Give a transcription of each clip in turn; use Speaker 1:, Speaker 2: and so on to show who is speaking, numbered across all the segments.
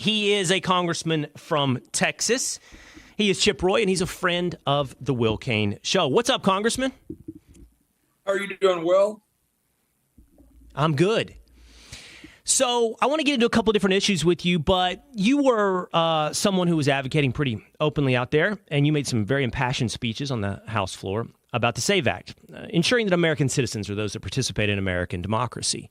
Speaker 1: He is a congressman from Texas. He is Chip Roy, and he's a friend of the Will Cain Show. What's up, Congressman?
Speaker 2: How are you doing, Will?
Speaker 1: I'm good. So I want to get into a couple of different issues with you, but you were someone who was advocating pretty openly out there, and you made some very impassioned speeches on the House floor about the SAVE Act, ensuring that American citizens are those that participate in American democracy.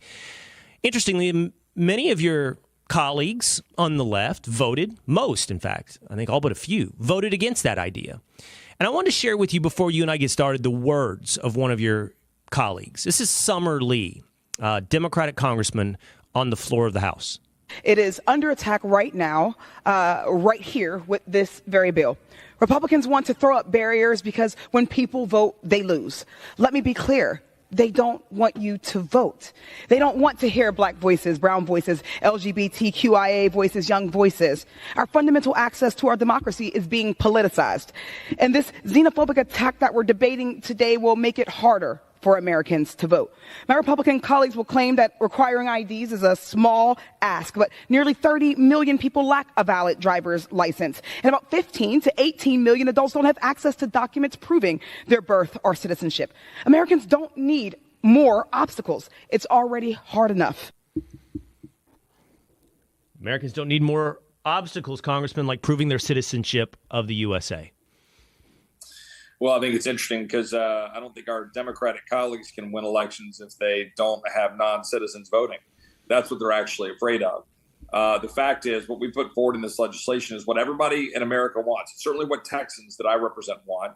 Speaker 1: Interestingly, many of your colleagues on the left voted, most, in fact, I think all but a few, voted against that idea. And I wanted to share with you before you and I get started the words of one of your colleagues. This is Summer Lee, Democratic congressman on the floor of the House.
Speaker 3: It is under attack right now, right here with this very bill. Republicans want to throw up barriers because when people vote, they lose. Let me be clear. They don't want you to vote. They don't want to hear black voices, brown voices, LGBTQIA voices, young voices. Our fundamental access to our democracy is being politicized. And this xenophobic attack that we're debating today will make it harder for Americans to vote. My Republican colleagues will claim that requiring IDs is a small ask, but nearly 30 million people lack a valid driver's license, and about 15 to 18 million adults don't have access to documents proving their birth or citizenship. Americans don't need more obstacles. It's already hard enough.
Speaker 1: Americans don't need more obstacles, Congressman, like proving their citizenship of the USA.
Speaker 2: Well, I think it's interesting because I don't think our Democratic colleagues can win elections if they don't have non-citizens voting. That's what they're actually afraid of. The fact is, what we put forward in this legislation is what everybody in America wants. It's certainly what Texans that I represent want,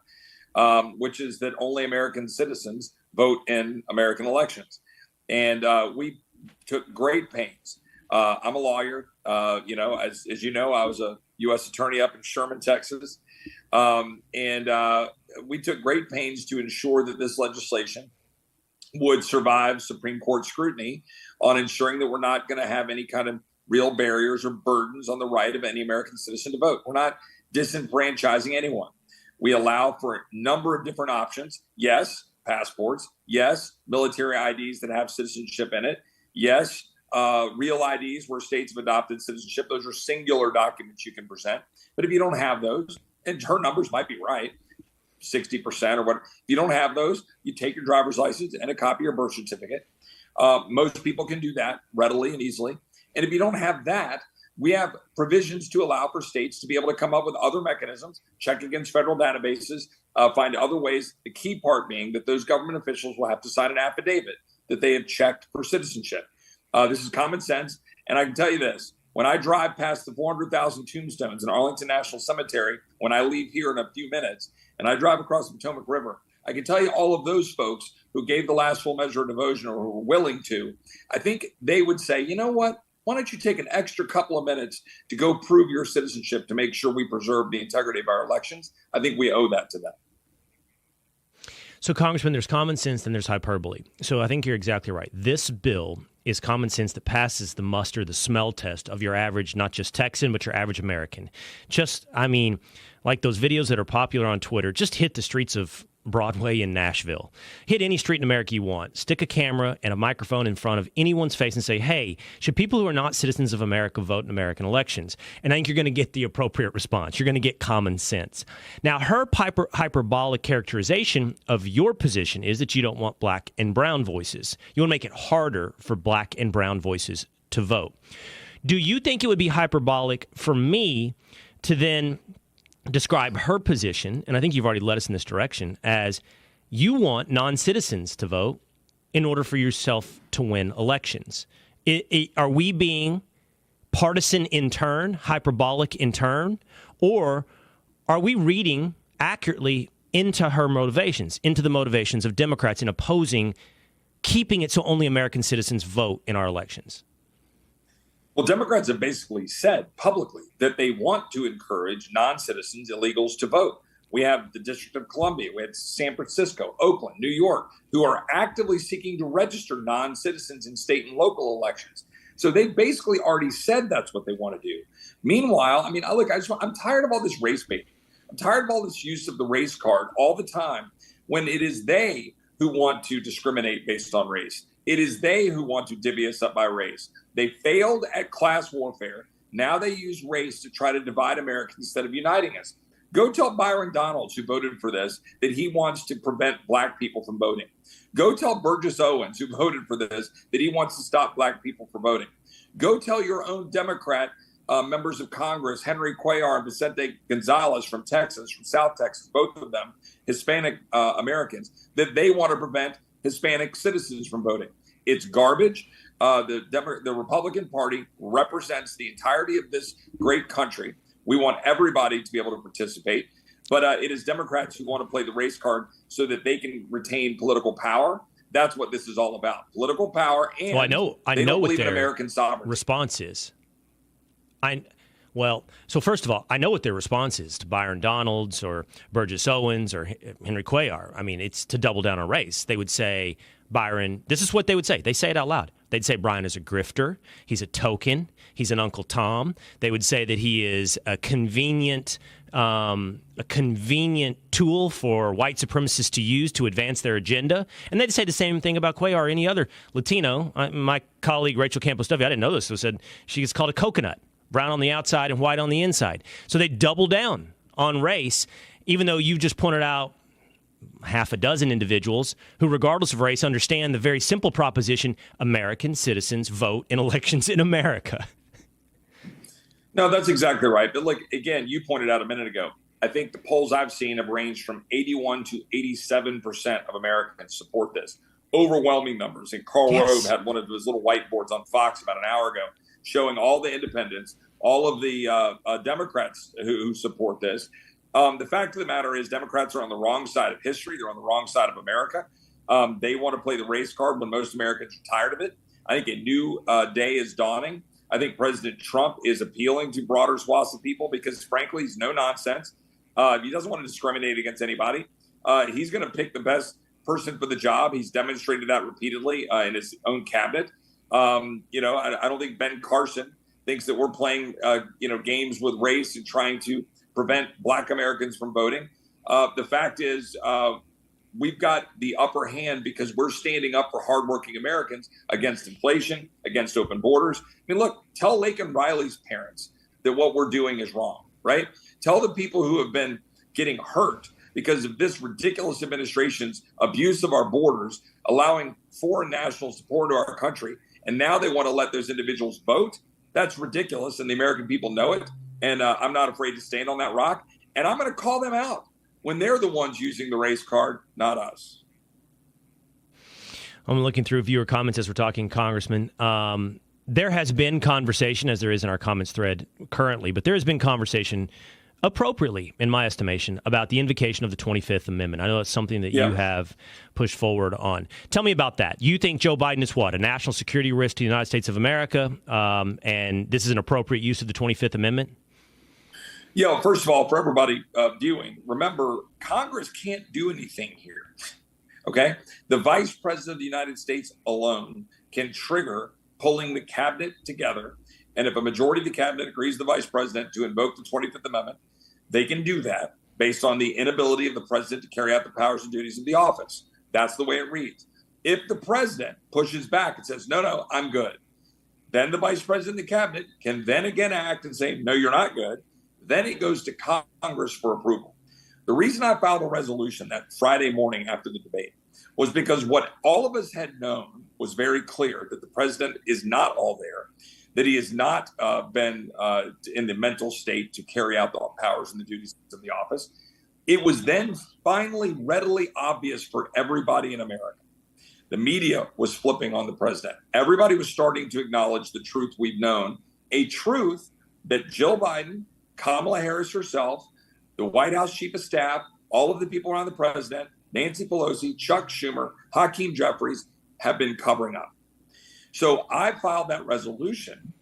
Speaker 2: which is that only American citizens vote in American elections. And we took great pains. I'm a lawyer. As you know, I was a U.S. attorney up in Sherman, Texas. We took great pains to ensure that this legislation would survive Supreme Court scrutiny on ensuring that we're not going to have any kind of real barriers or burdens on the right of any American citizen to vote. We're not disenfranchising anyone. We allow for a number of different options. Yes, passports. Yes, military IDs that have citizenship in it. Yes, real IDs where states have adopted citizenship. Those are singular documents you can present. But if you don't have those, and her numbers might be right, 60% or what. If you don't have those, you take your driver's license and a copy of your birth certificate. Most people can do that readily and easily. And if you don't have that, we have provisions to allow for states to be able to come up with other mechanisms, check against federal databases, find other ways. The key part being that those government officials will have to sign an affidavit that they have checked for citizenship. This is common sense. And I can tell you this. When I drive past the 400,000 tombstones in Arlington National Cemetery, when I leave here in a few minutes, and I drive across the Potomac River, I can tell you all of those folks who gave the last full measure of devotion or who were willing to, I think they would say, you know what? Why don't you take an extra couple of minutes to go prove your citizenship to make sure we preserve the integrity of our elections? I think we owe that to them.
Speaker 1: So, Congressman, there's common sense and there's hyperbole. So I think you're exactly right. This bill is common sense that passes the muster, the smell test of your average, not just Texan, but your average American. Like those videos that are popular on Twitter, just hit the streets of Broadway in Nashville. Hit any street in America you want. Stick a camera and a microphone in front of anyone's face and say, hey, should people who are not citizens of America vote in American elections? And I think you're going to get the appropriate response. You're going to get common sense. Now, her hyperbolic characterization of your position is that you don't want black and brown voices. You want to make it harder for black and brown voices to vote. Do you think it would be hyperbolic for me to then describe her position, and I think you've already led us in this direction, as you want non-citizens to vote in order for yourself to win elections? Are we being partisan in turn, hyperbolic in turn, or are we reading accurately into her motivations, into the motivations of Democrats in opposing keeping it so only American citizens vote in our elections?
Speaker 2: Well, Democrats have basically said publicly that they want to encourage non-citizens, illegals to vote. We have the District of Columbia, we have San Francisco, Oakland, New York, who are actively seeking to register non-citizens in state and local elections. So they basically already said that's what they want to do. Meanwhile, I'm tired of all this race baiting. I'm tired of all this use of the race card all the time when it is they who want to discriminate based on race. It is they who want to divvy us up by race. They failed at class warfare. Now they use race to try to divide Americans instead of uniting us. Go tell Byron Donalds, who voted for this, that he wants to prevent black people from voting. Go tell Burgess Owens, who voted for this, that he wants to stop black people from voting. Go tell your own Democrat members of Congress, Henry Cuellar and Vicente Gonzalez from Texas, from South Texas, both of them Hispanic Americans, that they want to prevent Hispanic citizens from voting. It's garbage. The Republican Party represents the entirety of this great country. We want everybody to be able to participate, but it is Democrats who want to play the race card so that they can retain political power. That's what this is all about: political power. And
Speaker 1: well, I know
Speaker 2: don't
Speaker 1: what
Speaker 2: believe in
Speaker 1: their
Speaker 2: American sovereignty.
Speaker 1: response is. So first of all, I know what their response is to Byron Donalds or Burgess Owens or Henry Cuellar. I mean, it's to double down on race. They would say, Byron, this is what they would say. They say it out loud. They'd say Brian is a grifter. He's a token. He's an Uncle Tom. They would say that he is a convenient tool for white supremacists to use to advance their agenda. And they'd say the same thing about Cuellar or any other Latino. My colleague Rachel Campos-Dovey, I didn't know this, said she gets called a coconut, brown on the outside and white on the inside. So they double down on race, even though you just pointed out half a dozen individuals who, regardless of race, understand the very simple proposition: American citizens vote in elections in America.
Speaker 2: No, that's exactly right. But look, again, you pointed out a minute ago, I think the polls I've seen have ranged from 81 to 87% of Americans support this. Overwhelming numbers. And Karl Rove had one of his little whiteboards on Fox about an hour ago showing all the independents, all of the Democrats who support this. The fact of the matter is Democrats are on the wrong side of history. They're on the wrong side of America. They want to play the race card when most Americans are tired of it. I think a new day is dawning. I think President Trump is appealing to broader swaths of people because, frankly, he's no nonsense. He doesn't want to discriminate against anybody. He's going to pick the best person for the job. He's demonstrated that repeatedly in his own cabinet. I don't think Ben Carson thinks that we're playing, games with race and trying to prevent black Americans from voting. The fact is, we've got the upper hand because we're standing up for hardworking Americans against inflation, against open borders. I mean, look, tell Laken Riley's parents that what we're doing is wrong, right? Tell the people who have been getting hurt because of this ridiculous administration's abuse of our borders, allowing foreign nationals to pour into our country, and now they want to let those individuals vote. That's ridiculous, and the American people know it. And I'm not afraid to stand on that rock. And I'm going to call them out when they're the ones using the race card, not us.
Speaker 1: I'm looking through viewer comments as we're talking, Congressman. There has been conversation, as there is in our comments thread currently, but there has been conversation appropriately, in my estimation, about the invocation of the 25th Amendment. I know it's something that you have pushed forward on. Tell me about that. You think Joe Biden is what, a national security risk to the United States of America, and this is an appropriate use of the 25th Amendment?
Speaker 2: Yeah, first of all, for everybody viewing, remember, Congress can't do anything here, okay? The Vice President of the United States alone can trigger pulling the cabinet together, and if a majority of the cabinet agrees with the Vice President to invoke the 25th Amendment, they can do that based on the inability of the President to carry out the powers and duties of the office. That's the way it reads. If the President pushes back and says, no, I'm good, then the Vice President of the cabinet can then again act and say, no, you're not good. Then it goes to Congress for approval. The reason I filed a resolution that Friday morning after the debate was because what all of us had known was very clear, that the president is not all there, that he has not been in the mental state to carry out the powers and the duties of the office. It was then finally readily obvious for everybody in America. The media was flipping on the president. Everybody was starting to acknowledge the truth we've known, a truth that Jill Biden, Kamala Harris herself, the White House Chief of Staff, all of the people around the president, Nancy Pelosi, Chuck Schumer, Hakeem Jeffries have been covering up. So I filed that resolution,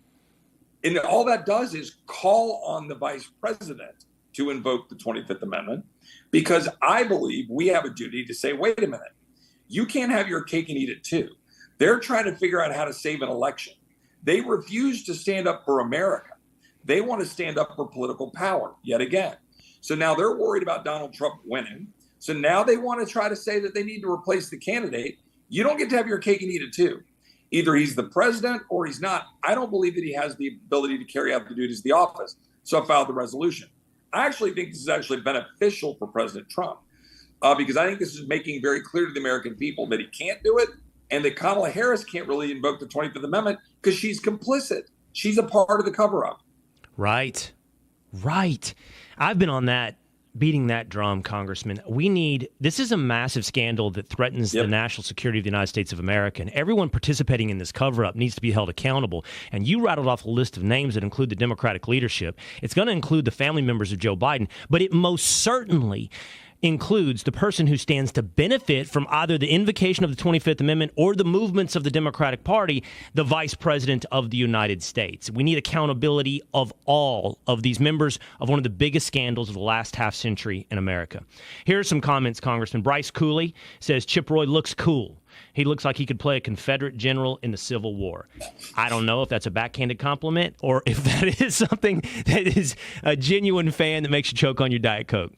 Speaker 2: and all that does is call on the vice president to invoke the 25th Amendment, because I believe we have a duty to say, wait a minute, you can't have your cake and eat it too. They're trying to figure out how to save an election. They refuse to stand up for America. They want to stand up for political power yet again. So now they're worried about Donald Trump winning. So now they want to try to say that they need to replace the candidate. You don't get to have your cake and eat it too. Either he's the president or he's not. I don't believe that he has the ability to carry out the duties of the office. So I filed the resolution. I actually think this is actually beneficial for President Trump because I think this is making very clear to the American people that he can't do it and that Kamala Harris can't really invoke the 25th Amendment because she's complicit. She's a part of the cover-up.
Speaker 1: Right. I've been on that, beating that drum, Congressman. This is a massive scandal that threatens the national security of the United States of America, and everyone participating in this cover-up needs to be held accountable. And you rattled off a list of names that include the Democratic leadership. It's going to include the family members of Joe Biden, but it most certainly includes the person who stands to benefit from either the invocation of the 25th Amendment or the movements of the Democratic Party, the Vice President of the United States. We need accountability of all of these members of one of the biggest scandals of the last half century in America. Here are some comments, Congressman. Bryce Cooley says, Chip Roy looks cool. He looks like he could play a Confederate general in the Civil War. I don't know if that's a backhanded compliment or if that is something that is a genuine fan that makes you choke on your Diet Coke.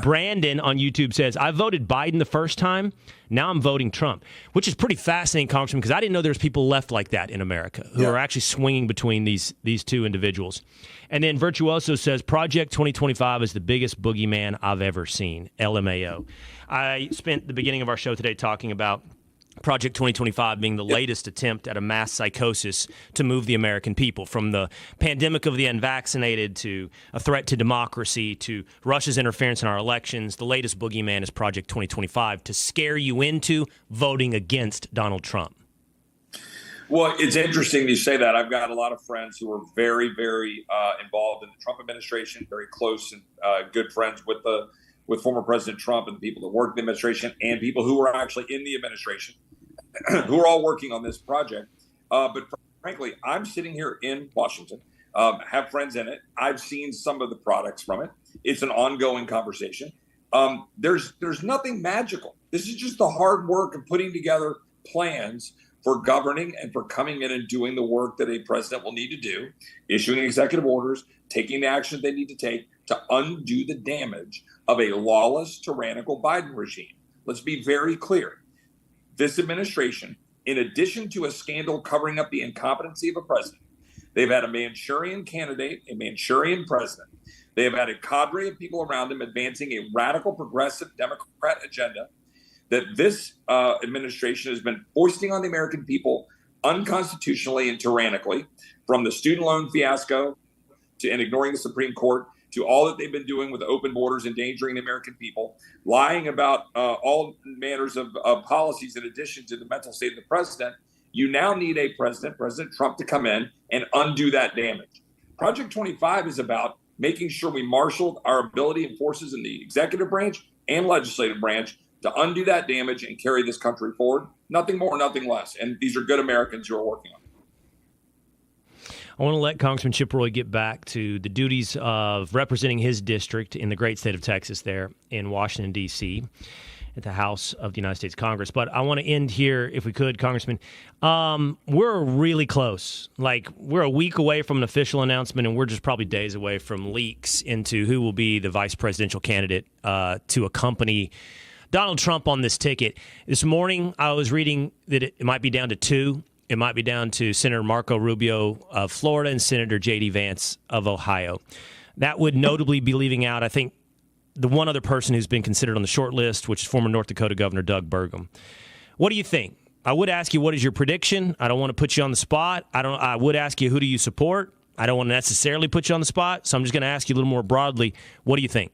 Speaker 1: Brandon on YouTube says, I voted Biden the first time. Now I'm voting Trump, which is pretty fascinating, Congressman, because I didn't know there's people left like that in America who are actually swinging between these two individuals. And then Virtuoso says, Project 2025 is the biggest boogeyman I've ever seen. LMAO. I spent the beginning of our show today talking about Project 2025 being the latest attempt at a mass psychosis to move the American people from the pandemic of the unvaccinated to a threat to democracy to Russia's interference in our elections. The latest boogeyman is Project 2025 to scare you into voting against Donald Trump.
Speaker 2: Well, it's interesting you say that. I've got a lot of friends who are very, very involved in the Trump administration, very close and good friends with former President Trump and the people that work in the administration and people who are actually in the administration who are all working on this project. But frankly, I'm sitting here in Washington, have friends in it. I've seen some of the products from it. It's an ongoing conversation. There's nothing magical. This is just the hard work of putting together plans for governing and for coming in and doing the work that a president will need to do, issuing executive orders, taking the action they need to take to undo the damage of a lawless, tyrannical Biden regime. Let's be very clear. This administration, in addition to a scandal covering up the incompetency of a president, they've had a Manchurian candidate, a Manchurian president. They have had a cadre of people around them advancing a radical, progressive Democrat agenda that this administration has been foisting on the American people unconstitutionally and tyrannically, from the student loan fiasco and ignoring the Supreme Court, to all that they've been doing with open borders, endangering the American people, lying about all manners of policies in addition to the mental state of the president. You now need a president, President Trump, to come in and undo that damage. Project 25 is about making sure we marshal our ability and forces in the executive branch and legislative branch to undo that damage and carry this country forward. Nothing more, nothing less. And these are good Americans who are working on it.
Speaker 1: I want to let Congressman Chip Roy get back to the duties of representing his district in the great state of Texas there in Washington, D.C., at the House of the United States Congress. But I want to end here, if we could, Congressman. We're really close. Like, we're a week away from an official announcement, and we're just probably days away from leaks into who will be the vice presidential candidate to accompany Donald Trump on this ticket. This morning, I was reading that it might be down to two. It might be down to Senator Marco Rubio of Florida and Senator J.D. Vance of Ohio. That would notably be leaving out, I think, the one other person who's been considered on the short list, which is former North Dakota Governor Doug Burgum. What do you think? I would ask you, what is your prediction? I don't want to put you on the spot. I would ask you, who do you support? I don't want to necessarily put you on the spot, so I'm just going to ask you a little more broadly. What do you think?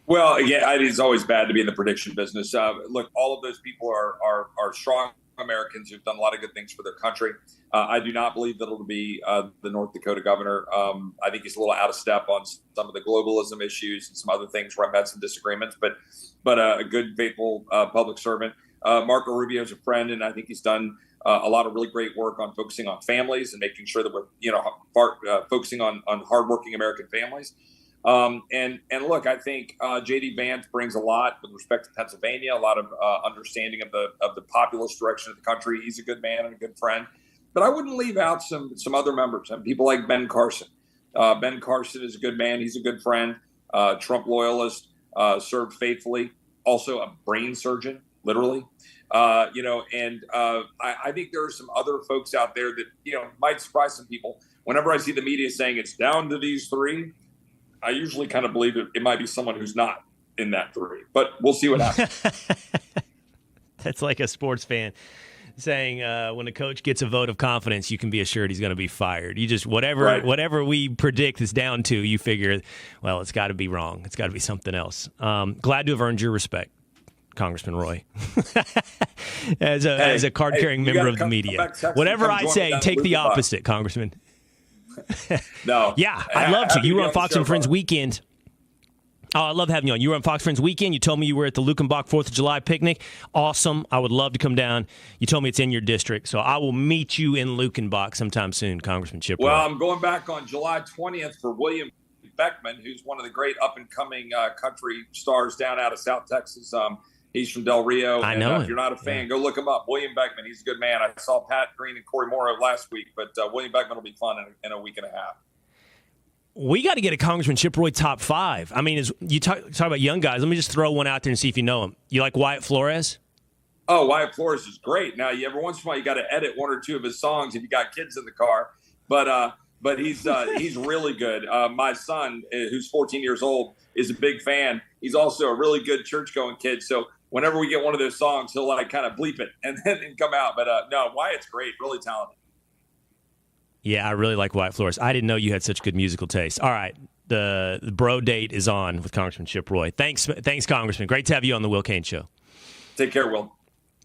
Speaker 2: Well, again, it's always bad to be in the prediction business. Look, all of those people are strong Americans who've done a lot of good things for their country. I do not believe that it'll be the North Dakota governor. I think he's a little out of step on some of the globalism issues and some other things where I've had some disagreements, but a good, faithful public servant. Marco Rubio is a friend, and I think he's done a lot of really great work on focusing on families and making sure that we're focusing on hardworking American families. And look, I think J.D. Vance brings a lot with respect to Pennsylvania, a lot of understanding of the populist direction of the country. He's a good man and a good friend. But I wouldn't leave out some other members, people like Ben Carson. Ben Carson is a good man. He's a good friend, Trump loyalist, served faithfully, also a brain surgeon, literally. And I think there are some other folks out there that, might surprise some people. Whenever I see the media saying it's down to these three, I usually kind of believe it might be someone who's not in that three, but we'll see what happens.
Speaker 1: That's like a sports fan saying when a coach gets a vote of confidence, you can be assured he's going to be fired. You just whatever we predict is down to, you figure, well, it's got to be wrong. It's got to be something else. Glad to have earned your respect, Congressman Roy, as a card-carrying member of the media. Whatever I say, take the opposite, Congressman.
Speaker 2: No.
Speaker 1: Yeah, I'd love to. You were on Fox and Friends weekend. Oh, I love having you on. You were on Fox Friends weekend. You told me you were at the Lukenbach 4th of July picnic. Awesome. I would love to come down. You told me it's in your district, so I will meet you in Lukenbach sometime soon, Congressman Chip Roy.
Speaker 2: Well, I'm going back on July 20th for William Beckman, who's one of the great up-and-coming country stars down out of South Texas. He's from Del Rio.
Speaker 1: I know
Speaker 2: If you're not a fan, go look him up. William Beckman, he's a good man. I saw Pat Green and Corey Morrow last week, but William Beckman will be fun in a week and a half.
Speaker 1: We got to get a Congressman Chip Roy top 5. I mean, as you talk about young guys, let me just throw one out there and see if you know him. You like Wyatt Flores?
Speaker 2: Oh, Wyatt Flores is great. Now, every once in a while, you got to edit one or two of his songs if you got kids in the car. But he's really good. My son, who's 14 years old, is a big fan. He's also a really good church-going kid. So whenever we get one of those songs, he'll kind of bleep it and then come out. But no, Wyatt's great, really talented.
Speaker 1: Yeah, I really like Wyatt Flores. I didn't know you had such good musical taste. All right, the bro date is on with Congressman Chip Roy. Thanks, Congressman. Great to have you on the Will Cain Show.
Speaker 2: Take care, Will.